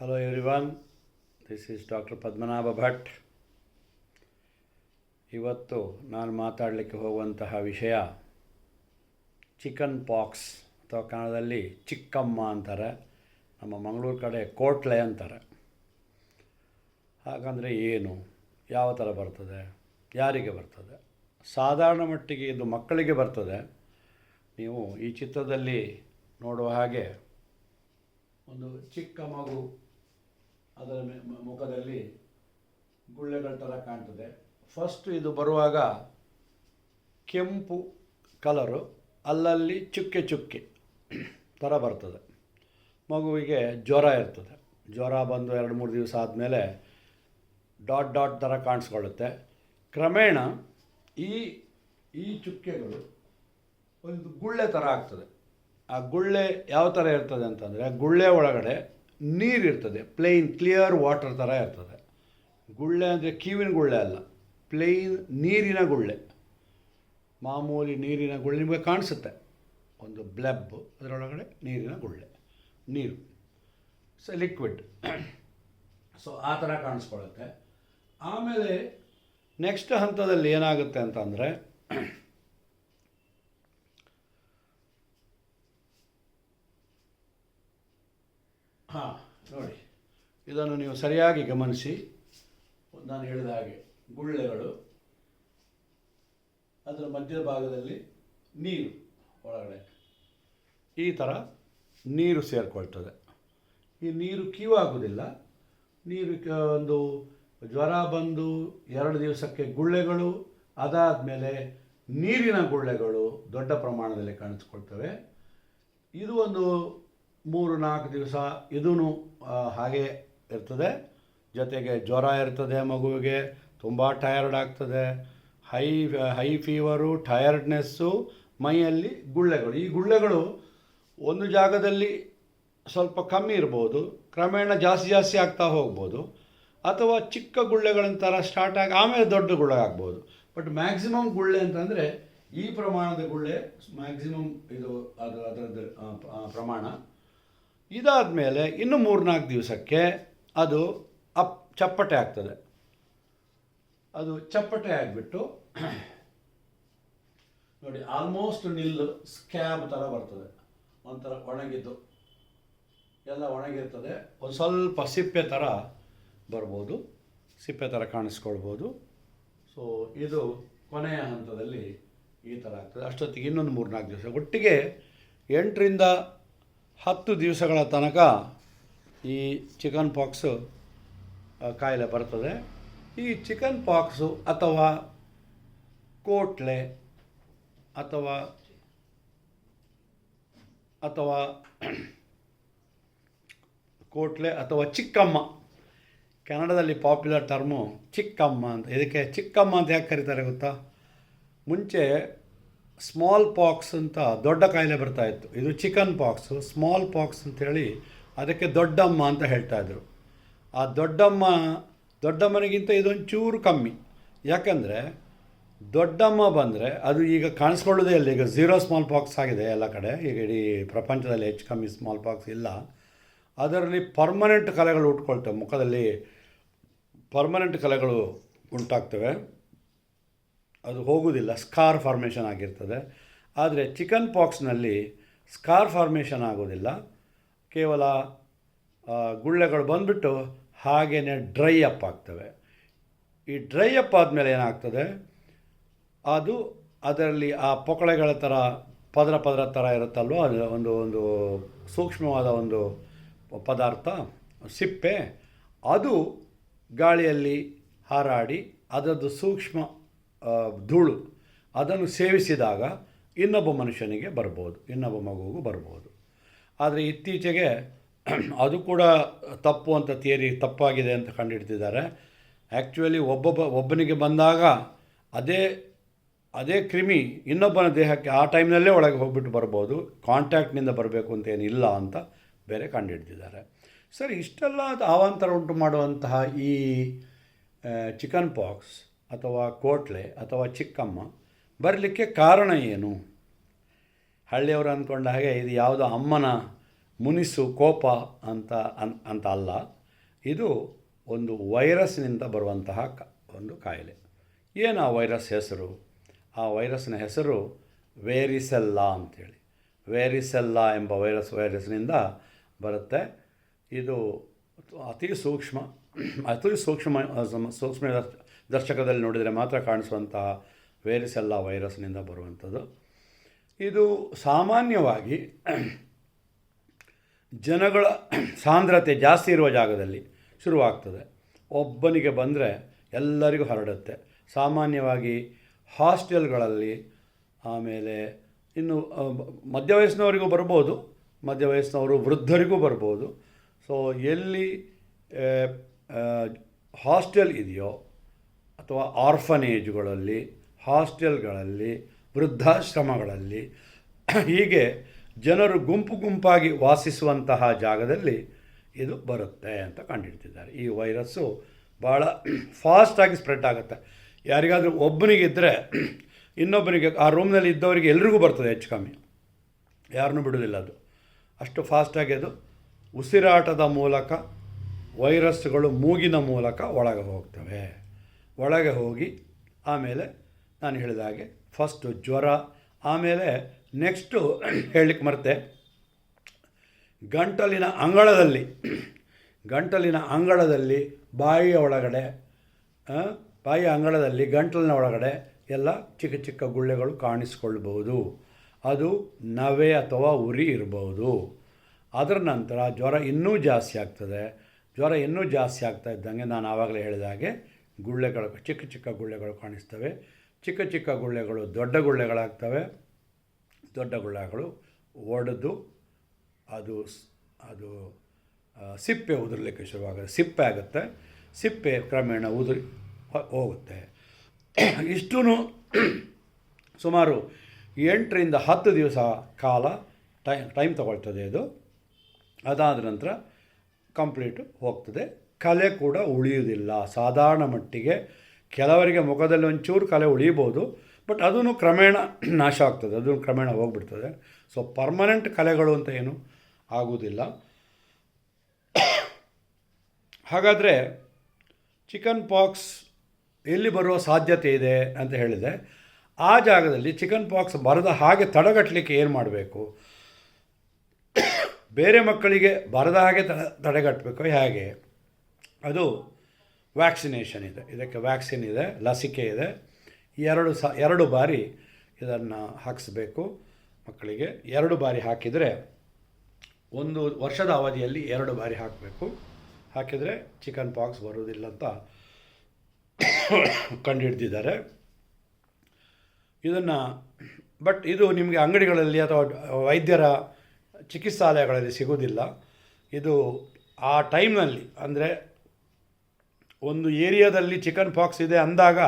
Hello everyone, this is Dr. Padmanabha Bhat. ಇವತ್ತು ನಾನು ಮಾತಾಡಲಿಕ್ಕೆ ಹೋಗುವಂತಹ ವಿಷಯ ಚಿಕನ್ ಪಾಕ್ಸ್ ಅಥವಾ ಕನ್ನಡದಲ್ಲಿ ಚಿಕ್ಕಮ್ಮ ಅಂತಾರೆ, ನಮ್ಮ ಮಂಗಳೂರು ಕಡೆ ಕೋಟ್ಲೆ ಅಂತಾರೆ. ಹಾಗಂದರೆ ಏನು, ಯಾವ ಥರ ಬರ್ತದೆ, ಯಾರಿಗೆ ಬರ್ತದೆ? ಸಾಧಾರಣ ಮಟ್ಟಿಗೆ ಇದು ಮಕ್ಕಳಿಗೆ ಬರ್ತದೆ. ನೀವು ಈ ಚಿತ್ರದಲ್ಲಿ ನೋಡುವ ಹಾಗೆ ಒಂದು ಚಿಕ್ಕ ಮಗು, ಅದರ ಮುಖದಲ್ಲಿ ಗುಳ್ಳೆಗಳ ಥರ ಕಾಣ್ತದೆ. ಫಸ್ಟ್ ಇದು ಬರುವಾಗ ಕೆಂಪು ಕಲರು, ಅಲ್ಲಲ್ಲಿ ಚುಕ್ಕೆ ಚುಕ್ಕೆ ಥರ ಬರ್ತದೆ. ಮಗುವಿಗೆ ಜ್ವರ ಇರ್ತದೆ. ಜ್ವರ ಬಂದು 2-3 ದಿವಸ ಆದಮೇಲೆ ಡಾಟ್ ಡಾಟ್ ಥರ ಕಾಣಿಸ್ಕೊಳ್ಳುತ್ತೆ. ಕ್ರಮೇಣ ಈ ಚುಕ್ಕೆಗಳು ಒಂದು ಗುಳ್ಳೆ ಥರ ಆಗ್ತದೆ. ಆ ಗುಳ್ಳೆ ಯಾವ ಥರ ಇರ್ತದೆ ಅಂತಂದರೆ, ಗುಳ್ಳೆ ಒಳಗಡೆ ನೀರಿರ್ತದೆ, ಪ್ಲೇನ್ ಕ್ಲಿಯರ್ ವಾಟರ್ ಥರ ಇರ್ತದೆ. ಗುಳ್ಳೆ ಅಂದರೆ ಕೀವಿನ ಗುಳ್ಳೆ ಅಲ್ಲ, ಪ್ಲೇನ್ ನೀರಿನ ಗುಳ್ಳೆ, ಮಾಮೂಲಿ ನೀರಿನ ಗುಳ್ಳೆ ನಿಮಗೆ ಕಾಣಿಸುತ್ತೆ. ಒಂದು ಬ್ಲೆಬ್, ಅದರೊಳಗಡೆ ನೀರಿನ ಗುಳ್ಳೆ, ನೀರು ಲಿಕ್ವಿಡ್. ಸೊ ಆ ಥರ ಕಾಣಿಸ್ಕೊಳ್ಳುತ್ತೆ. ಆಮೇಲೆ ನೆಕ್ಸ್ಟ್ ಹಂತದಲ್ಲಿ ಏನಾಗುತ್ತೆ ಅಂತಂದರೆ, ನೋಡಿ, ಇದನ್ನು ನೀವು ಸರಿಯಾಗಿ ಗಮನಿಸಿ. ನಾನು ಹೇಳಿದ ಹಾಗೆ ಗುಳ್ಳೆಗಳು, ಅದರ ಮಧ್ಯ ಭಾಗದಲ್ಲಿ ನೀರು, ಒಳಗಡೆ ಈ ಥರ ನೀರು ಸೇರಿಕೊಳ್ತದೆ. ಈ ನೀರು ಕೀವಾಗುವುದಿಲ್ಲ. ನೀರು ಒಂದು ಜ್ವರ ಬಂದು 2 ದಿವಸಕ್ಕೆ ಗುಳ್ಳೆಗಳು, ಅದಾದಮೇಲೆ ನೀರಿನ ಗುಳ್ಳೆಗಳು ದೊಡ್ಡ ಪ್ರಮಾಣದಲ್ಲಿ ಕಾಣಿಸ್ಕೊಳ್ತವೆ. ಇದು ಒಂದು 3-4 ದಿವಸ ಇದೂ ಹಾಗೆ ಇರ್ತದೆ. ಜೊತೆಗೆ ಜ್ವರ ಇರ್ತದೆ, ಮಗುವಿಗೆ ತುಂಬ ಟಯರ್ಡ್ ಆಗ್ತದೆ, ಹೈ ಫೀವರು, ಟಯರ್ಡ್ನೆಸ್ಸು, ಮೈಯಲ್ಲಿ ಗುಳ್ಳೆಗಳು. ಈ ಗುಳ್ಳೆಗಳು ಒಂದು ಜಾಗದಲ್ಲಿ ಸ್ವಲ್ಪ ಕಮ್ಮಿ ಇರ್ಬೋದು, ಕ್ರಮೇಣ ಜಾಸ್ತಿ ಆಗ್ತಾ ಹೋಗ್ಬೋದು, ಅಥವಾ ಚಿಕ್ಕ ಗುಳ್ಳೆಗಳಂತರ ಸ್ಟಾರ್ಟ್ ಆಗಿ ಆಮೇಲೆ ದೊಡ್ಡ ಗುಳ್ಳೆ ಆಗ್ಬೋದು. ಬಟ್ ಮ್ಯಾಕ್ಸಿಮಮ್ ಗುಳ್ಳೆ ಅಂತಂದರೆ ಈ ಪ್ರಮಾಣದ ಗುಳ್ಳೆ ಮ್ಯಾಕ್ಸಿಮಮ್, ಇದು ಅದರದ್ದು ಪ್ರಮಾಣ. ಇದಾದ ಮೇಲೆ ಇನ್ನು 3-4 ದಿವಸಕ್ಕೆ ಅದು ಚಪ್ಪಟೆ ಆಗ್ತದೆ. ಅದು ಚಪ್ಪಟೆ ಆಗಿಬಿಟ್ಟು ನೋಡಿ, ಆಲ್ಮೋಸ್ಟ್ ನಿಲ್ಲು ಸ್ಕ್ಯಾಬ್ ಥರ ಬರ್ತದೆ. ಒಂಥರ ಒಣಗಿದ್ದು ಎಲ್ಲ ಒಣಗಿರ್ತದೆ. ಒಂದು ಸ್ವಲ್ಪ ಸಿಪ್ಪೆ ಥರ ಬರ್ಬೋದು, ಸಿಪ್ಪೆ ಥರ ಕಾಣಿಸ್ಕೊಳ್ಬೋದು. ಸೊ ಇದು ಕೊನೆಯ ಹಂತದಲ್ಲಿ ಈ ಥರ ಆಗ್ತದೆ. ಅಷ್ಟೊತ್ತಿಗೆ ಇನ್ನೊಂದು 3-4 ದಿವಸ, ಒಟ್ಟಿಗೆ 8-10 ದಿವಸಗಳ ತನಕ ಈ ಚಿಕನ್ ಪಾಕ್ಸು ಕಾಯಿಲೆ ಬರ್ತದೆ. ಈ ಚಿಕನ್ ಪಾಕ್ಸು ಅಥವಾ ಕೋಟ್ಲೆ ಅಥವಾ ಕೋಟ್ಲೆ ಅಥವಾ ಚಿಕ್ಕಮ್ಮ, ಕನ್ನಡದಲ್ಲಿ ಪಾಪ್ಯುಲರ್ ಟರ್ಮು ಚಿಕ್ಕಮ್ಮ ಅಂತ. ಇದಕ್ಕೆ ಚಿಕ್ಕಮ್ಮ ಅಂತ ಯಾಕೆ ಕರೀತಾರೆ ಗೊತ್ತಾ? ಮುಂಚೆ ಸ್ಮಾಲ್ ಪಾಕ್ಸ್ ಅಂತ ದೊಡ್ಡ ಕಾಯಿಲೆ ಬರ್ತಾಯಿತ್ತು. ಇದು ಚಿಕನ್ ಪಾಕ್ಸು, ಸ್ಮಾಲ್ ಪಾಕ್ಸ್ ಅಂತೇಳಿ ಅದಕ್ಕೆ ದೊಡ್ಡಮ್ಮ ಅಂತ ಹೇಳ್ತಾಯಿದ್ರು. ಆ ದೊಡ್ಡಮ್ಮನಿಗಿಂತ ಇದೊಂಚೂರು ಕಮ್ಮಿ. ಯಾಕಂದರೆ ದೊಡ್ಡಮ್ಮ ಬಂದರೆ ಅದು ಈಗ ಕಾಣಿಸ್ಕೊಳ್ಳೋದೇ ಇಲ್ಲ. ಈಗ 0 ಸ್ಮಾಲ್ ಪಾಕ್ಸ್ ಆಗಿದೆ ಎಲ್ಲ ಕಡೆ. ಈಗ ಇಡೀ ಪ್ರಪಂಚದಲ್ಲಿ ಹೆಚ್ಚು ಕಮ್ಮಿ ಸ್ಮಾಲ್ ಪಾಕ್ಸ್ ಇಲ್ಲ. ಅದರಲ್ಲಿ ಪರ್ಮನೆಂಟ್ ಕಲೆಗಳು ಉಟ್ಕೊಳ್ತವೆ, ಮುಖದಲ್ಲಿ ಪರ್ಮನೆಂಟ್ ಕಲೆಗಳು ಉಂಟಾಗ್ತವೆ, ಅದು ಹೋಗುವುದಿಲ್ಲ, ಸ್ಕಾರ್ ಫಾರ್ಮೇಷನ್ ಆಗಿರ್ತದೆ. ಆದರೆ ಚಿಕನ್ ಪಾಕ್ಸ್ನಲ್ಲಿ ಸ್ಕಾರ್ ಫಾರ್ಮೇಷನ್ ಆಗೋದಿಲ್ಲ, ಕೇವಲ ಗುಳ್ಳೆಗಳು ಬಂದುಬಿಟ್ಟು ಹಾಗೇ ಡ್ರೈ ಅಪ್ ಆಗ್ತವೆ. ಈ ಡ್ರೈ ಅಪ್ ಆದಮೇಲೆ ಏನಾಗ್ತದೆ, ಅದು ಅದರಲ್ಲಿ ಆ ಪೊಕಳೆಗಳ ಥರ ಪದರ ಥರ ಇರುತ್ತಲ್ವ, ಅದು ಒಂದು ಸೂಕ್ಷ್ಮವಾದ ಒಂದು ಪದಾರ್ಥ, ಸಿಪ್ಪೆ, ಅದು ಗಾಳಿಯಲ್ಲಿ ಹಾರಾಡಿ ಅದರದ್ದು ಸೂಕ್ಷ್ಮ ಧೂಳು ಅದನ್ನು ಸೇವಿಸಿದಾಗ ಇನ್ನೊಬ್ಬ ಮನುಷ್ಯನಿಗೆ ಬರ್ಬೋದು, ಇನ್ನೊಬ್ಬ ಮಗುವಿಗೂ ಬರ್ಬೋದು. ಆದರೆ ಇತ್ತೀಚೆಗೆ ಅದು ಕೂಡ ತಪ್ಪು ಅಂತ ಥಿಯರಿ ತಪ್ಪಾಗಿದೆ ಅಂತ ಕಂಡುಹಿಡ್ತಿದ್ದಾರೆ. ಆ್ಯಕ್ಚುಲಿ ಒಬ್ಬನಿಗೆ ಬಂದಾಗ ಅದೇ ಕ್ರಿಮಿ ಇನ್ನೊಬ್ಬನ ದೇಹಕ್ಕೆ ಆ ಟೈಮ್ನಲ್ಲೇ ಒಳಗೆ ಹೋಗ್ಬಿಟ್ಟು ಬರ್ಬೋದು, ಕಾಂಟ್ಯಾಕ್ಟ್ನಿಂದ ಬರಬೇಕು ಅಂತೇನಿಲ್ಲ ಅಂತ ಬೇರೆ ಕಂಡುಹಿಡ್ತಿದ್ದಾರೆ. ಸರಿ, ಇಷ್ಟೆಲ್ಲ ಅವಾಂತರ ಉಂಟು ಮಾಡುವಂತಹ ಈ ಚಿಕನ್ ಪಾಕ್ಸ್ ಅಥವಾ ಕೋಟ್ಲೆ ಅಥವಾ ಚಿಕ್ಕಮ್ಮ ಬರಲಿಕ್ಕೆ ಕಾರಣ ಏನು? ಹಳ್ಳಿಯವರು ಅಂದ್ಕೊಂಡ ಹಾಗೆ ಇದು ಯಾವುದೋ ಅಮ್ಮನ ಮುನಿಸು, ಕೋಪ ಅಂತ ಅಲ್ಲ. ಇದು ಒಂದು ವೈರಸ್ನಿಂದ ಬರುವಂತಹ ಒಂದು ಕಾಯಿಲೆ. ಏನು ಆ ವೈರಸ್ ಹೆಸರು? ಆ ವೈರಸ್ನ ಹೆಸರು ವೇರಿಸೆಲ್ಲಾ ಅಂಥೇಳಿ. ವೇರಿಸೆಲ್ಲಾ ಎಂಬ ವೈರಸ್ನಿಂದ ಬರುತ್ತೆ. ಇದು ಅತಿ ಸೂಕ್ಷ್ಮ ದರ್ಶಕದಲ್ಲಿ ನೋಡಿದರೆ ಮಾತ್ರ ಕಾಣಿಸುವಂತಹ ವೇರಿಸೆಲ್ಲಾ ವೈರಸ್ನಿಂದ ಬರುವಂಥದ್ದು. ಇದು ಸಾಮಾನ್ಯವಾಗಿ ಜನಗಳ ಸಾಂದ್ರತೆ ಜಾಸ್ತಿ ಇರುವ ಜಾಗದಲ್ಲಿ ಶುರುವಾಗ್ತದೆ. ಒಬ್ಬನಿಗೆ ಬಂದರೆ ಎಲ್ಲರಿಗೂ ಹರಡುತ್ತೆ. ಸಾಮಾನ್ಯವಾಗಿ ಹಾಸ್ಟೆಲ್ಗಳಲ್ಲಿ, ಆಮೇಲೆ ಇನ್ನು ಮಧ್ಯವಯಸ್ಸಿನವರಿಗೂ ಬರ್ಬೋದು, ಮಧ್ಯವಯಸ್ಸಿನವರು ವೃದ್ಧರಿಗೂ ಬರ್ಬೋದು. ಸೊ ಎಲ್ಲಿ ಹಾಸ್ಟೆಲ್ ಇದೆಯೋ ಅಥವಾ ಆರ್ಫನೇಜ್ಗಳಲ್ಲಿ, ಹಾಸ್ಟೆಲ್ಗಳಲ್ಲಿ, ವೃದ್ಧಾಶ್ರಮಗಳಲ್ಲಿ, ಹೀಗೆ ಜನರು ಗುಂಪಾಗಿ ವಾಸಿಸುವಂತಹ ಜಾಗದಲ್ಲಿ ಇದು ಬರುತ್ತೆ ಅಂತ ಕಂಡುಹಿಡ್ತಿದ್ದಾರೆ. ಈ ವೈರಸ್ಸು ಭಾಳ ಫಾಸ್ಟಾಗಿ ಸ್ಪ್ರೆಡ್ ಆಗುತ್ತೆ. ಯಾರಿಗಾದರೂ ಒಬ್ಬನಿಗಿದ್ದರೆ ಇನ್ನೊಬ್ಬನಿಗೆ, ಆ ರೂಮ್ನಲ್ಲಿ ಇದ್ದವರಿಗೆ ಎಲ್ರಿಗೂ ಬರ್ತದೆ ಹೆಚ್ಚು ಕಮ್ಮಿ, ಯಾರನ್ನೂ ಬಿಡೋದಿಲ್ಲ. ಅದು ಅಷ್ಟು ಫಾಸ್ಟಾಗಿ ಅದು ಉಸಿರಾಟದ ಮೂಲಕ ವೈರಸ್ಗಳು ಮೂಗಿನ ಮೂಲಕ ಒಳಗೆ ಹೋಗ್ತವೆ. ಒಳಗೆ ಹೋಗಿ ಆಮೇಲೆ ನಾನು ಹೇಳಿದ ಹಾಗೆ ಫಸ್ಟು ಜ್ವರ, ಆಮೇಲೆ ನೆಕ್ಸ್ಟು ಹೇಳಲಿಕ್ಕೆ ಮರೆತೆ, ಗಂಟಲಿನ ಅಂಗಳದಲ್ಲಿ ಬಾಯಿಯ ಒಳಗಡೆ, ಬಾಯಿಯ ಅಂಗಳದಲ್ಲಿ ಗಂಟಲಿನ ಒಳಗಡೆ ಎಲ್ಲ ಚಿಕ್ಕ ಚಿಕ್ಕ ಗುಳ್ಳೆಗಳು ಕಾಣಿಸ್ಕೊಳ್ಬೋದು. ಅದು ನವೆ ಅಥವಾ ಉರಿ ಇರ್ಬೋದು. ಅದರ ನಂತರ ಜ್ವರ ಇನ್ನೂ ಜಾಸ್ತಿ ಆಗ್ತದೆ. ಜ್ವರ ಇನ್ನೂ ಜಾಸ್ತಿ ಆಗ್ತಾ ಇದ್ದಂಗೆ ನಾನು ಆವಾಗಲೇ ಹೇಳಿದ ಹಾಗೆ ಚಿಕ್ಕ ಚಿಕ್ಕ ಗುಳ್ಳೆಗಳು ಕಾಣಿಸ್ತವೆ. ಚಿಕ್ಕ ಚಿಕ್ಕ ಗುಳ್ಳೆಗಳು ದೊಡ್ಡ ಗುಳ್ಳೆಗಳಾಗ್ತವೆ. ದೊಡ್ಡ ಗುಳ್ಳೆಗಳು ಒಡೆದು ಅದು ಸಿಪ್ಪೆ ಉದುರಲಿಕ್ಕೆ ಶುರುವಾಗುತ್ತೆ. ಸಿಪ್ಪೆ ಆಗುತ್ತೆ. ಸಿಪ್ಪೆ ಕ್ರಮೇಣ ಉದುರಿ ಹೋಗುತ್ತೆ. ಇಷ್ಟೂ ಸುಮಾರು 8 ರಿಂದ 10 ದಿವಸ ಕಾಲ ಟೈಮ್ ತಗೊಳ್ತದೆ ಇದು. ಅದಾದ ನಂತರ ಕಂಪ್ಲೀಟು ಹೋಗ್ತದೆ. ಕಲೆ ಕೂಡ ಉಳಿಯುವುದಿಲ್ಲ. ಸಾಧಾರಣ ಮಟ್ಟಿಗೆ ಕೆಲವರಿಗೆ ಮುಖದಲ್ಲಿ ಒಂಚೂರು ಕಲೆ ಉಳಿಬೋದು, ಬಟ್ ಅದೂ ಕ್ರಮೇಣ ನಾಶ ಆಗ್ತದೆ, ಅದು ಕ್ರಮೇಣ ಹೋಗ್ಬಿಡ್ತದೆ. ಸೊ ಪರ್ಮನೆಂಟ್ ಕಲೆಗಳು ಅಂತ ಏನು ಆಗುವುದಿಲ್ಲ. ಹಾಗಾದರೆ ಚಿಕನ್ ಪಾಕ್ಸ್ ಎಲ್ಲಿ ಬರುವ ಸಾಧ್ಯತೆ ಇದೆ ಅಂತ ಹೇಳಿದೆ. ಆ ಜಾಗದಲ್ಲಿ ಚಿಕನ್ ಪಾಕ್ಸ್ ಬರದ ಹಾಗೆ ತಡೆಗಟ್ಟಲಿಕ್ಕೆ ಏನು ಮಾಡಬೇಕು? ಬೇರೆ ಮಕ್ಕಳಿಗೆ ಬರದ ಹಾಗೆ ತಡೆಗಟ್ಟಬೇಕು ಹೇಗೆ? ಅದು ವ್ಯಾಕ್ಸಿನೇಷನ್ ಇದೆ. ಇದಕ್ಕೆ ವ್ಯಾಕ್ಸಿನ್ ಇದೆ, ಲಸಿಕೆ ಇದೆ. 2 ಬಾರಿ ಇದನ್ನು ಹಾಕಿಸ್ಬೇಕು ಮಕ್ಕಳಿಗೆ. 2 ಬಾರಿ ಹಾಕಿದರೆ, 1 ವರ್ಷದ ಅವಧಿಯಲ್ಲಿ 2 ಬಾರಿ ಹಾಕಬೇಕು. ಹಾಕಿದರೆ ಚಿಕನ್ ಪಾಕ್ಸ್ ಬರುವುದಿಲ್ಲ ಅಂತ ಕಂಡುಹಿಡ್ದಿದ್ದಾರೆ ಇದನ್ನು. ಬಟ್ ಇದು ನಿಮಗೆ ಅಂಗಡಿಗಳಲ್ಲಿ ಅಥವಾ ವೈದ್ಯರ ಚಿಕಿತ್ಸಾಲಯಗಳಲ್ಲಿ ಸಿಗೋದಿಲ್ಲ. ಇದು ಆ ಟೈಮ್ನಲ್ಲಿ, ಅಂದರೆ ಒಂದು ಏರಿಯಾದಲ್ಲಿ ಚಿಕನ್ ಪಾಕ್ಸ್ ಇದೆ ಅಂದಾಗ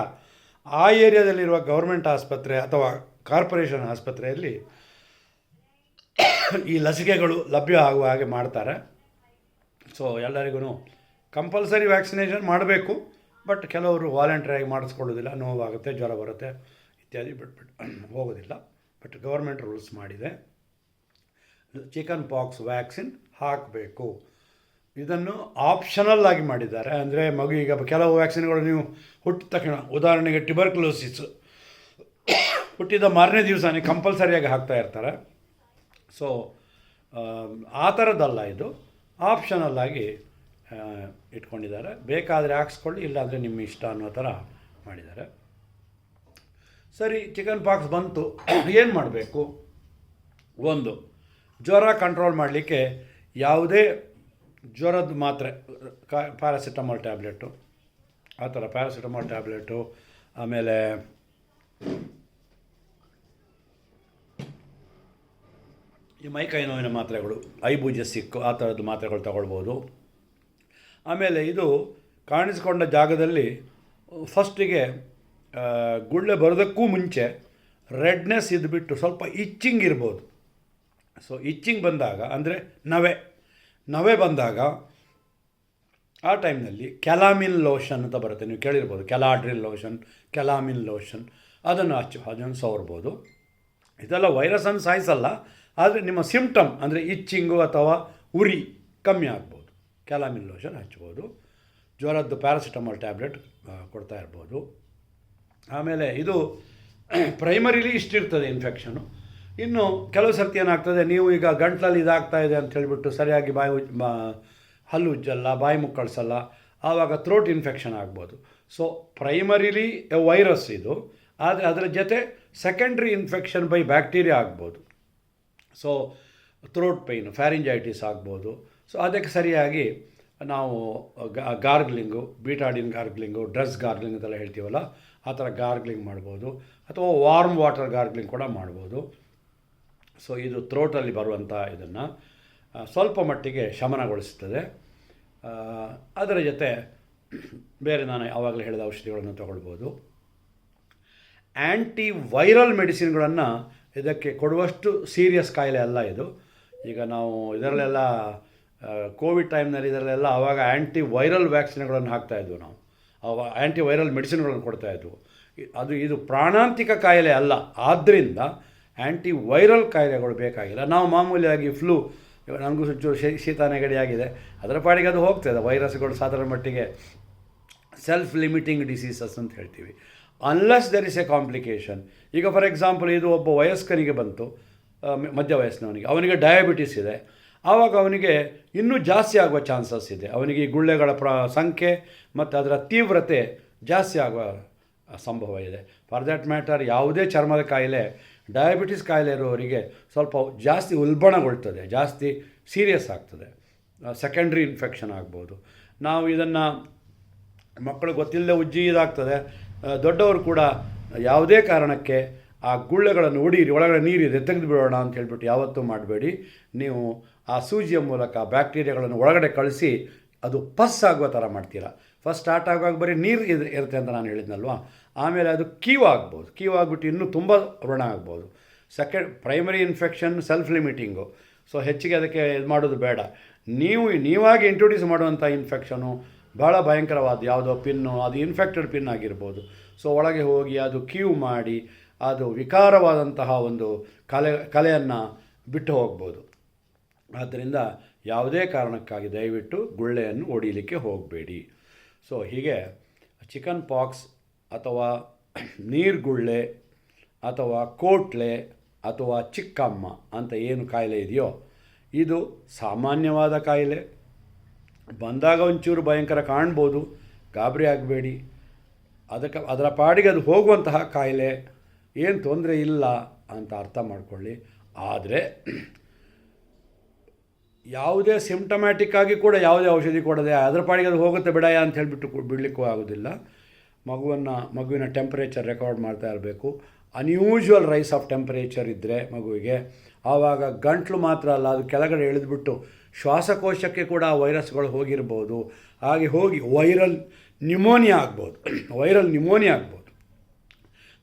ಆ ಏರಿಯಾದಲ್ಲಿರುವ ಗೌರ್ಮೆಂಟ್ ಆಸ್ಪತ್ರೆ ಅಥವಾ ಕಾರ್ಪೊರೇಷನ್ ಆಸ್ಪತ್ರೆಯಲ್ಲಿ ಈ ಲಸಿಕೆಗಳು ಲಭ್ಯ ಆಗುವ ಹಾಗೆ ಮಾಡ್ತಾರೆ. ಸೊ ಎಲ್ಲರಿಗೂ ಕಂಪಲ್ಸರಿ ವ್ಯಾಕ್ಸಿನೇಷನ್ ಮಾಡಬೇಕು. ಬಟ್ ಕೆಲವರು ವಾಲಂಟ್ರಿಯಾಗಿ ಮಾಡಿಸ್ಕೊಳ್ಳೋದಿಲ್ಲ, ನೋವಾಗುತ್ತೆ, ಜ್ವರ ಬರುತ್ತೆ ಇತ್ಯಾದಿ, ಬಿಟ್ಬಿಟ್ಟು ಹೋಗೋದಿಲ್ಲ. ಬಟ್ ಗೌರ್ಮೆಂಟ್ ರೂಲ್ಸ್ ಮಾಡಿದೆ, ಚಿಕನ್ ಪಾಕ್ಸ್ ವ್ಯಾಕ್ಸಿನ್ ಹಾಕಬೇಕು. ಇದನ್ನು ಆಪ್ಷನಲ್ ಆಗಿ ಮಾಡಿದ್ದಾರೆ. ಅಂದರೆ ಈಗ ಕೆಲವು ವ್ಯಾಕ್ಸಿನ್ಗಳು ನೀವು ಹುಟ್ಟಿದ ತಕ್ಷಣ, ಉದಾಹರಣೆಗೆ ಟ್ಯುಬರ್ಕ್ಯುಲೋಸಿಸ್ ಹುಟ್ಟಿದ ಮಾರನೇ ದಿವಸನೇ ಕಂಪಲ್ಸರಿಯಾಗಿ ಹಾಕ್ತಾ ಇರ್ತಾರೆ. ಸೊ ಆ ಥರದ್ದಲ್ಲ, ಇದು ಆಪ್ಷನಲ್ಲಾಗಿ ಇಟ್ಕೊಂಡಿದ್ದಾರೆ. ಬೇಕಾದರೆ ಹಾಕ್ಸ್ಕೊಳ್ಳಿ, ಇಲ್ಲಾಂದರೆ ನಿಮ್ಮ ಇಷ್ಟ ಅನ್ನೋ ಥರ ಮಾಡಿದ್ದಾರೆ. ಸರಿ, ಚಿಕನ್ ಪಾಕ್ಸ್ ಬಂತು, ಏನು ಮಾಡಬೇಕು? ಒಂದು, ಜ್ವರ ಕಂಟ್ರೋಲ್ ಮಾಡಲಿಕ್ಕೆ ಯಾವುದೇ ಜ್ವರದ ಮಾತ್ರೆ, ಪ್ಯಾರಾಸಿಟಮಾಲ್ ಟ್ಯಾಬ್ಲೆಟು, ಆ ಥರ ಪ್ಯಾರಾಸಿಟಮಾಲ್ ಟ್ಯಾಬ್ಲೆಟು, ಆಮೇಲೆ ಈ ಮೈಕೈ ನೋವಿನ ಮಾತ್ರೆಗಳು, ಐಬುಜೆಸಿಕ್, ಆ ಥರದ್ದು ಮಾತ್ರೆಗಳು ತಗೊಳ್ಬೋದು. ಆಮೇಲೆ ಇದು ಕಾಣಿಸ್ಕೊಂಡ ಜಾಗದಲ್ಲಿ ಫಸ್ಟಿಗೆ ಗುಳ್ಳೆ ಬರೋದಕ್ಕೂ ಮುಂಚೆ ರೆಡ್ನೆಸ್ ಇದ್ದುಬಿಟ್ಟು ಸ್ವಲ್ಪ ಇಚ್ಚಿಂಗ್ ಇರ್ಬೋದು. ಸೊ ಇಚ್ಚಿಂಗ್ ಬಂದಾಗ, ಅಂದರೆ ನವೆ ಬಂದಾಗ ಆ ಟೈಮ್ನಲ್ಲಿ ಕೆಲಾಮಿನ್ ಲೋಷನ್ ಅಂತ ಬರುತ್ತೆ, ನೀವು ಕೇಳಿರ್ಬೋದು. ಕೆಲಾಡ್ರಿಲ್ ಲೋಷನ್, ಕೆಲಾಮಿನ್ ಲೋಷನ್, ಅದನ್ನು ಸವರ್ಬೋದು. ಇದೆಲ್ಲ ವೈರಸನ್ನು ಸಾಯಿಸಲ್ಲ, ಆದರೆ ನಿಮ್ಮ ಸಿಂಪ್ಟಮ್ ಅಂದರೆ ಇಚ್ಚಿಂಗು ಅಥವಾ ಉರಿ ಕಮ್ಮಿ ಆಗ್ಬೋದು. ಕ್ಯಾಲಮಿನ್ ಲೋಷನ್ ಹಚ್ಬೋದು. ಜ್ವರದ್ದು ಪ್ಯಾರಾಸಿಟಮಾಲ್ ಟ್ಯಾಬ್ಲೆಟ್ ಕೊಡ್ತಾ ಇರ್ಬೋದು. ಆಮೇಲೆ ಇದು ಪ್ರೈಮರಿಲಿ ಇಷ್ಟಿರ್ತದೆ ಇನ್ಫೆಕ್ಷನು. ಇನ್ನು ಕೆಲವು ಸರ್ತಿ ಏನಾಗ್ತದೆ, ನೀವು ಈಗ ಗಂಟ್ಲಲ್ಲಿ ಇದಾಗ್ತಾ ಇದೆ ಅಂತ ಹೇಳಿಬಿಟ್ಟು ಸರಿಯಾಗಿ ಹಲ್ಲು ಉಜ್ಜಲ್ಲ, ಬಾಯಿ ಮುಕ್ಕಳಿಸಲ್ಲ, ಆವಾಗ ಥ್ರೋಟ್ ಇನ್ಫೆಕ್ಷನ್ ಆಗ್ಬೋದು. ಸೊ ಪ್ರೈಮರಿಲಿ ವೈರಸ್ ಇದು, ಆದರೆ ಅದರ ಜೊತೆ ಸೆಕೆಂಡ್ರಿ ಇನ್ಫೆಕ್ಷನ್ ಬೈ ಬ್ಯಾಕ್ಟೀರಿಯಾ ಆಗ್ಬೋದು. ಸೊ ಥ್ರೋಟ್ ಪೇಯ್ನ್, ಫ್ಯಾರಿಂಜೈಟಿಸ್ ಆಗ್ಬೋದು. ಸೊ ಅದಕ್ಕೆ ಸರಿಯಾಗಿ ನಾವು ಗಾರ್ಗ್ಲಿಂಗು, ಬೀಟಾಡಿನ್ ಗಾರ್ಗ್ಲಿಂಗು, ಡ್ರಸ್ ಗಾರ್ಗ್ಲಿಂಗ್ ಅಂತೆಲ್ಲ ಹೇಳ್ತೀವಲ್ಲ, ಆ ಥರ ಗಾರ್ಗ್ಲಿಂಗ್ ಮಾಡ್ಬೋದು. ಅಥವಾ ವಾರ್ಮ್ ವಾಟರ್ ಗಾರ್ಗ್ಲಿಂಗ್ ಕೂಡ ಮಾಡ್ಬೋದು. ಸೊ ಇದು ಥ್ರೋಟಲ್ಲಿ ಬರುವಂಥ ಇದನ್ನು ಸ್ವಲ್ಪ ಮಟ್ಟಿಗೆ ಶಮನಗೊಳಿಸ್ತದೆ. ಅದರ ಜೊತೆ ಬೇರೆ ನಾನು ಆವಾಗಲೇ ಹೇಳಿದ ಔಷಧಿಗಳನ್ನು ತಗೊಳ್ಬೋದು. ಆ್ಯಂಟಿ ವೈರಲ್ ಮೆಡಿಸಿನ್ಗಳನ್ನು ಇದಕ್ಕೆ ಕೊಡುವಷ್ಟು ಸೀರಿಯಸ್ ಕಾಯಿಲೆ ಅಲ್ಲ ಇದು. ಈಗ ನಾವು ಇದರಲ್ಲೆಲ್ಲ ಕೋವಿಡ್ ಟೈಮ್ನಲ್ಲಿ ಇದರಲ್ಲೆಲ್ಲ ಆವಾಗ ಆ್ಯಂಟಿ ವೈರಲ್ ವ್ಯಾಕ್ಸಿನ್ಗಳನ್ನು ಹಾಕ್ತಾಯಿದ್ವು, ನಾವು ಆ್ಯಂಟಿ ವೈರಲ್ ಮೆಡಿಸಿನ್ಗಳನ್ನು ಕೊಡ್ತಾಯಿದ್ವು. ಇದು ಪ್ರಾಣಾಂತಿಕ ಕಾಯಿಲೆ ಅಲ್ಲ, ಆದ್ದರಿಂದ ಆ್ಯಂಟಿ ವೈರಲ್ ಕಾಯಿಲೆಗಳು ಬೇಕಾಗಿಲ್ಲ. ನಾವು ಮಾಮೂಲಿಯಾಗಿ ಫ್ಲೂ, ನನಗೂ ಚೂರು ಶೀತ ನೆಗಡಿ ಆಗಿದೆ, ಅದರ ಪಾಡಿಗೆ ಅದು ಹೋಗ್ತದೆ. ವೈರಸ್ಗಳು ಸಾಧಾರಣ ಮಟ್ಟಿಗೆ ಸೆಲ್ಫ್ ಲಿಮಿಟಿಂಗ್ ಡಿಸೀಸಸ್ ಅಂತ ಹೇಳ್ತೀವಿ, unless there is A complication. ಈಗ ಫಾರ್ ಎಕ್ಸಾಂಪಲ್ ಇದು ಒಬ್ಬ ವಯಸ್ಕನಿಗೆ ಬಂತು, ಮಧ್ಯ ವಯಸ್ಸಿನವನಿಗೆ, ಅವನಿಗೆ ಡಯಾಬಿಟಿಸ್ ಇದೆ, ಆವಾಗ ಅವನಿಗೆ ಇನ್ನೂ ಜಾಸ್ತಿ ಆಗುವ ಚಾನ್ಸಸ್ ಇದೆ. ಅವನಿಗೆ ಈ ಗುಳ್ಳೆಗಳ ಸಂಖ್ಯೆ ಮತ್ತು ಅದರ ತೀವ್ರತೆ ಜಾಸ್ತಿ ಆಗುವ ಸಂಭವ ಇದೆ. ಫಾರ್ ದ್ಯಾಟ್ ಮ್ಯಾಟರ್ ಯಾವುದೇ ಚರ್ಮದ ಕಾಯಿಲೆ, ಡಯಾಬಿಟಿಸ್ ಕಾಯಿಲೆ ಇರುವವರಿಗೆ ಸ್ವಲ್ಪ ಜಾಸ್ತಿ ಉಲ್ಬಣಗೊಳ್ತದೆ, ಜಾಸ್ತಿ ಸೀರಿಯಸ್ ಆಗ್ತದೆ, ಸೆಕೆಂಡ್ರಿ ಇನ್ಫೆಕ್ಷನ್ ಆಗ್ಬೋದು. ನಾವು ಇದನ್ನು ಮಕ್ಕಳು ಗೊತ್ತಿಲ್ಲದೆ ಉಜ್ಜಿ ಇದಾಗ್ತದೆ. ದೊಡ್ಡವರು ಕೂಡ ಯಾವುದೇ ಕಾರಣಕ್ಕೆ ಆ ಗುಳ್ಳೆಗಳನ್ನು ಹೊಡೀರಿ, ಒಳಗಡೆ ನೀರಿದೆ ತೆಗೆದು ಬಿಡೋಣ ಅಂತ ಹೇಳ್ಬಿಟ್ಟು ಯಾವತ್ತೂ ಮಾಡಬೇಡಿ. ನೀವು ಆ ಸೂಜಿಯ ಮೂಲಕ ಬ್ಯಾಕ್ಟೀರಿಯಾಗಳನ್ನು ಒಳಗಡೆ ಕಳಿಸಿ ಅದು ಪಸ್ ಆಗುವ ಥರ ಮಾಡ್ತೀರಾ. ಫಸ್ಟ್ ಸ್ಟಾರ್ಟ್ ಆಗುವಾಗ ಬರೀ ನೀರು ಇರುತ್ತೆ ಅಂತ ನಾನು ಹೇಳಿದ್ನಲ್ವ, ಆಮೇಲೆ ಅದು ಕೀವು ಆಗ್ಬೋದು, ಕೀವು ಆಗಿಬಿಟ್ಟು ಇನ್ನೂ ತುಂಬ ವ್ರಣ ಆಗ್ಬೋದು. Primary infection self limiting. So ಹೆಚ್ಚಿಗೆ ಅದಕ್ಕೆ ಇದು ಮಾಡೋದು ಬೇಡ. ನೀವಾಗಿ ಇಂಟ್ರೊಡ್ಯೂಸ್ ಮಾಡುವಂಥ ಇನ್ಫೆಕ್ಷನು ಭಾಳ ಭಯಂಕರವಾದ ಯಾವುದೋ ಪಿನ್ನು, ಅದು ಇನ್ಫೆಕ್ಟೆಡ್ ಪಿನ್ ಆಗಿರ್ಬೋದು. ಸೊ ಒಳಗೆ ಹೋಗಿ ಅದು ಕೀವು ಮಾಡಿ ಅದು ವಿಕಾರವಾದಂತಹ ಒಂದು ಕಲೆಯನ್ನು ಬಿಟ್ಟು ಹೋಗ್ಬೋದು. ಆದ್ದರಿಂದ ಯಾವುದೇ ಕಾರಣಕ್ಕಾಗಿ ದಯವಿಟ್ಟು ಗುಳ್ಳೆಯನ್ನು ಹೊಡಿಲಿಕ್ಕೆ ಹೋಗಬೇಡಿ. ಸೊ ಹೀಗೆ ಚಿಕನ್ ಪಾಕ್ಸ್ ಅಥವಾ ನೀರ್ಗುಳ್ಳೆ ಅಥವಾ ಕೋಟ್ಲೆ ಅಥವಾ ಚಿಕ್ಕಮ್ಮ ಅಂತ ಏನು ಕಾಯಿಲೆ ಇದೆಯೋ, ಇದು ಸಾಮಾನ್ಯವಾದ ಕಾಯಿಲೆ. ಬಂದಾಗ ಒಂಚೂರು ಭಯಂಕರ ಕಾಣ್ಬೋದು, ಗಾಬರಿ ಆಗಬೇಡಿ. ಅದರ ಪಾಡಿಗೆ ಅದು ಹೋಗುವಂತಹ ಕಾಯಿಲೆ, ಏನು ತೊಂದರೆ ಇಲ್ಲ ಅಂತ ಅರ್ಥ ಮಾಡ್ಕೊಳ್ಳಿ. ಆದರೆ ಯಾವುದೇ ಸಿಂಪ್ಟಮ್ಯಾಟಿಕ್ ಆಗಿ ಕೂಡ ಯಾವುದೇ ಔಷಧಿ ಕೊಡದೆ ಅದರ ಪಾಡಿಗೆ ಅದು ಹೋಗುತ್ತೆ ಬಿಡಯ ಅಂತ ಹೇಳಿಬಿಟ್ಟು ಬಿಡಲಿಕ್ಕೂ ಆಗೋದಿಲ್ಲ. ಮಗುವಿನ ಟೆಂಪರೇಚರ್ ರೆಕಾರ್ಡ್ ಮಾಡ್ತಾ ಇರಬೇಕು. ಅನ್ಯೂಶುವಲ್ ರೈಸ್ ಆಫ್ ಟೆಂಪರೇಚರ್ ಇದ್ದರೆ ಮಗುವಿಗೆ, ಆವಾಗ ಗಂಟ್ಲು ಮಾತ್ರ ಅಲ್ಲ, ಅದು ಕೆಳಗಡೆ ಇಳಿದ್ಬಿಟ್ಟು ಶ್ವಾಸಕೋಶಕ್ಕೆ ಕೂಡ ವೈರಸ್ಗಳು ಹೋಗಿರ್ಬೋದು. ಹಾಗೆ ಹೋಗಿ ವೈರಲ್ ನ್ಯೂಮೋನಿಯಾ ಆಗ್ಬೋದು.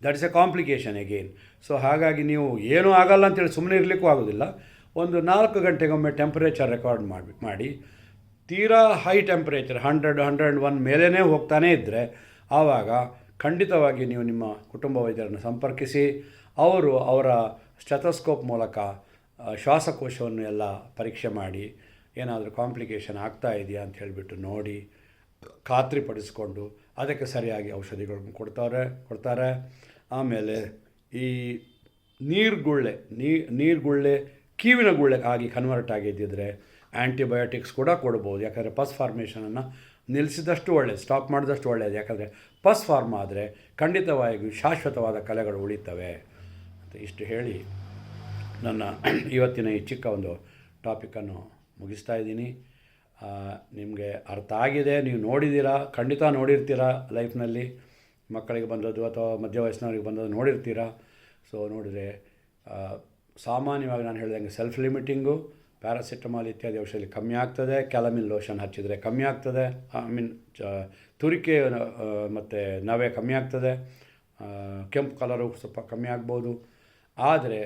That is A complication again. So ಹಾಗಾಗಿ ನೀವು ಏನೂ ಆಗಲ್ಲ ಅಂತೇಳಿ ಸುಮ್ಮನೆ ಇರಲಿಕ್ಕೂ ಆಗೋದಿಲ್ಲ. ಒಂದು 4 ಗಂಟೆಗೊಮ್ಮೆ ಟೆಂಪರೇಚರ್ ರೆಕಾರ್ಡ್ ಮಾಡಿ ತೀರಾ ಹೈ ಟೆಂಪರೇಚರ್ 100-101 ಮೇಲೇ ಹೋಗ್ತಾನೇ ಇದ್ದರೆ ಆವಾಗ ಖಂಡಿತವಾಗಿ ನೀವು ನಿಮ್ಮ ಕುಟುಂಬ ವೈದ್ಯರನ್ನು ಸಂಪರ್ಕಿಸಿ ಅವರ ಸ್ಟೆಥೋಸ್ಕೋಪ್ ಮೂಲಕ ಶ್ವಾಸಕೋಶವನ್ನು ಎಲ್ಲ ಪರೀಕ್ಷೆ ಮಾಡಿ ಏನಾದರೂ ಕಾಂಪ್ಲಿಕೇಶನ್ ಆಗ್ತಾ ಇದೆಯಾ ಅಂತ ಹೇಳಿಬಿಟ್ಟು ನೋಡಿ ಖಾತ್ರಿಪಡಿಸ್ಕೊಂಡು ಅದಕ್ಕೆ ಸರಿಯಾಗಿ ಔಷಧಿಗಳನ್ನು ಕೊಡ್ತಾರೆ. ಆಮೇಲೆ ಈ ನೀರ್ಗುಳ್ಳೆ ಕೀವಿನ ಗುಳ್ಳೆ ಆಗಿ ಕನ್ವರ್ಟ್ ಆಗಿದ್ದಿದ್ರೆ ಆ್ಯಂಟಿಬಯೋಟಿಕ್ಸ್ ಕೂಡ ಕೊಡ್ಬೋದು. ಯಾಕಂದರೆ ಪಸ್ ಫಾರ್ಮೇಷನನ್ನು ನಿಲ್ಲಿಸಿದಷ್ಟು ಒಳ್ಳೆಯದು, ಸ್ಟಾಪ್ ಮಾಡಿದಷ್ಟು ಒಳ್ಳೆಯದು. ಯಾಕಂದರೆ ಪಸ್ ಫಾರ್ಮ್ ಆದರೆ ಖಂಡಿತವಾಗಿಯೂ ಶಾಶ್ವತವಾದ ಕಲೆಗಳು ಉಳಿತವೆ ಅಂತ ಇಷ್ಟು ಹೇಳಿ ನನ್ನ ಇವತ್ತಿನ ಈ ಚಿಕ್ಕ ಒಂದು ಟಾಪಿಕನ್ನು ಮುಗಿಸ್ತಾ ಇದ್ದೀನಿ. ನಿಮಗೆ ಅರ್ಥ ಆಗಿದೆ, ನೀವು ನೋಡಿದ್ದೀರಾ, ಖಂಡಿತ ನೋಡಿರ್ತೀರ ಲೈಫ್ನಲ್ಲಿ. ಮಕ್ಕಳಿಗೆ ಬಂದದ್ದು ಅಥವಾ ಮಧ್ಯ ವಯಸ್ಸಿನವರಿಗೆ ಬಂದದ್ದು ನೋಡಿರ್ತೀರ. ಸೊ ನೋಡಿದರೆ ಸಾಮಾನ್ಯವಾಗಿ ನಾನು ಹೇಳಿದಂಗೆ ಸೆಲ್ಫ್ ಲಿಮಿಟಿಂಗು, ಪ್ಯಾರಾಸಿಟಮಾಲ್ ಇತ್ಯಾದಿ ಔಷಧಿ ಕಮ್ಮಿ ಆಗ್ತದೆ. ಕ್ಯಾಲಮಿನ್ ಲೋಷನ್ ಹಚ್ಚಿದರೆ ಕಮ್ಮಿ ಆಗ್ತದೆ. ತುರಿಕೆ ಮತ್ತು ನವೆ ಕಮ್ಮಿ ಆಗ್ತದೆ. ಕೆಂಪು ಕಲರು ಸ್ವಲ್ಪ ಕಮ್ಮಿ ಆಗ್ಬೋದು. ಆದರೆ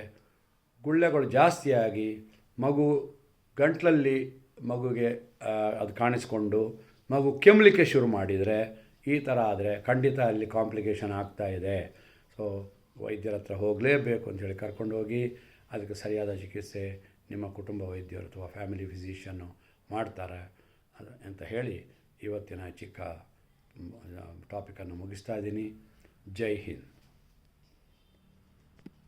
ಗುಳ್ಳೆಗಳು ಜಾಸ್ತಿಯಾಗಿ ಗಂಟ್ಲಲ್ಲಿ ಮಗುಗೆ ಅದು ಕಾಣಿಸ್ಕೊಂಡು ಮಗು ಕೆಮ್ಮಲಿಕ್ಕೆ ಶುರು ಮಾಡಿದರೆ, ಈ ಥರ ಆದರೆ ಖಂಡಿತ ಅಲ್ಲಿ ಕಾಂಪ್ಲಿಕೇಶನ್ ಆಗ್ತಾಯಿದೆ. ಸೊ ವೈದ್ಯರ ಹತ್ರ ಹೋಗಲೇಬೇಕು ಅಂಥೇಳಿ ಕರ್ಕೊಂಡೋಗಿ ಅದಕ್ಕೆ ಸರಿಯಾದ ಚಿಕಿತ್ಸೆ ನಿಮ್ಮ ಕುಟುಂಬ ವೈದ್ಯರು ಅಥವಾ ಫ್ಯಾಮಿಲಿ ಫಿಸಿಷಿಯನ್ನು ಮಾಡ್ತಾರೆ ಅಂತ ಹೇಳಿ ಇವತ್ತಿನ ಚಿಕ್ಕ ಟಾಪಿಕನ್ನು ಮುಗಿಸ್ತಾ ಇದ್ದೀನಿ. ಜೈ ಹಿಂದ್.